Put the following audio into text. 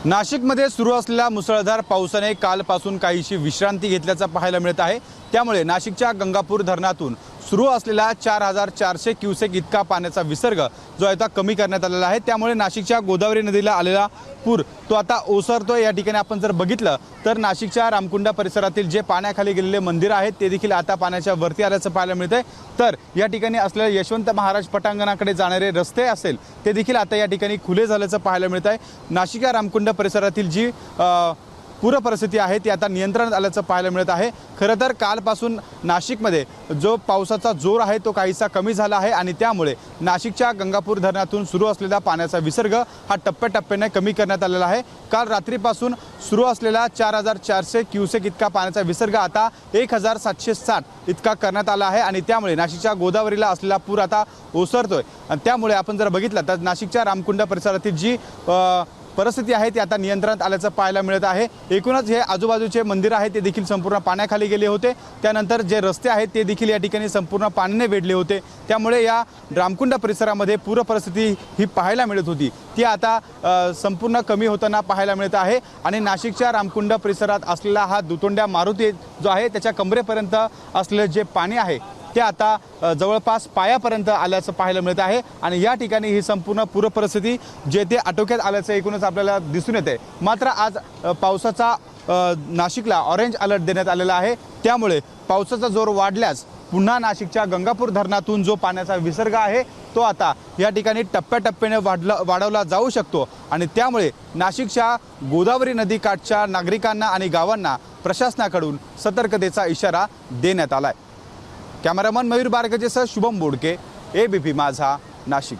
नाशिकमध्ये सुरू असलेल्या मुसळधार पावसाने कालपासून काहीशी विश्रांती घेतल्याचं पाहायला मिळत आहे। त्यामुळे नाशिकच्या गंगापूर धरणातून सुरू असलेला 4400 क्युसेक इतका पाण्याचा विसर्ग जो आहे तो कमी करण्यात आलेला आहे। त्यामुळे नाशिकच्या गोदावरी नदीला आलेला पूर तो आता ओसरतोय। या ठिकाणी आपण जर बघितलं तर नाशिकच्या रामकुंड परिसरातील जे पाण्याखाली गेलेले मंदिर आहेत ते देखील आता पाण्याच्या वरती आल्याचं पाहायला मिळतंय। तर या ठिकाणी असलेल्या यशवंत महाराज पटांगणाकडे जाणारे रस्ते असेल ते देखील आता या ठिकाणी खुले झाल्याचं पाहायला मिळत आहे। नाशिकच्या रामकुंड परिसरातील जी पूर परिस्थिती आहे ती आता नियंत्रणात आल्याचं पाहायला मिळत आहे। खरं तर कालपासून नाशिकमध्ये जो पावसाचा जोर आहे तो काहीसा कमी झाला आहे आणि त्यामुळे नाशिकच्या गंगापूर धरणातून सुरू असलेला पाण्याचा विसर्ग हा टप्प्याटप्प्याने कमी करण्यात आलेला आहे। काल रात्रीपासून सुरू असलेला 4400 क्युसेक इतका पाण्याचा विसर्ग आता 1760 इतका करण्यात आला आहे आणि त्यामुळे नाशिकच्या गोदावरीला असलेला पूर आता ओसरतोय। आणि त्यामुळे आपण जर बघितलं तर नाशिकच्या रामकुंड परिसरातील जी परिस्थिती आहे ती आता नियंत्रणात आल्याचं पाहायला मिळत आहे। एकूणच हे आजूबाजूचे मंदिर आहे ते देखील संपूर्ण पाण्याखाली गेले होते। त्यानंतर जे रस्ते आहेत ते देखील या ठिकाणी संपूर्ण पाण्याने वेढले होते। त्यामुळे या रामकुंड परिसरामध्ये पूर परिस्थिती ही पाहायला मिळत होती ती आता संपूर्ण कमी होताना पाहायला मिळत आहे। आणि नाशिकच्या रामकुंड परिसरात असलेला हा दुतोंड्या मारुती जो आहे त्याच्या कमरेपर्यंत असलेले जे पाणी आहे ते आता जवळपास पायापर्यंत आल्याचं पाहायला मिळत आहे। आणि या ठिकाणी ही संपूर्ण पूर परिस्थिती जे ते आटोक्यात आल्याचं एकूणच आपल्याला दिसून येते। मात्र आज पावसाचा नाशिकला ऑरेंज अलर्ट देण्यात आलेला आहे। त्यामुळे पावसाचा जोर वाढल्यास पुन्हा नाशिकच्या गंगापूर धरणातून जो पाण्याचा विसर्ग आहे तो आता या ठिकाणी टप्प्याटप्प्याने वाढवला जाऊ शकतो। आणि त्यामुळे नाशिकच्या गोदावरी नदीकाठच्या नागरिकांना आणि गावांना प्रशासनाकडून सतर्कतेचा इशारा देण्यात आलाय। कॅमेरामन मयूर बारगजेसह शुभम बोडके, ABP माझा, नाशिक।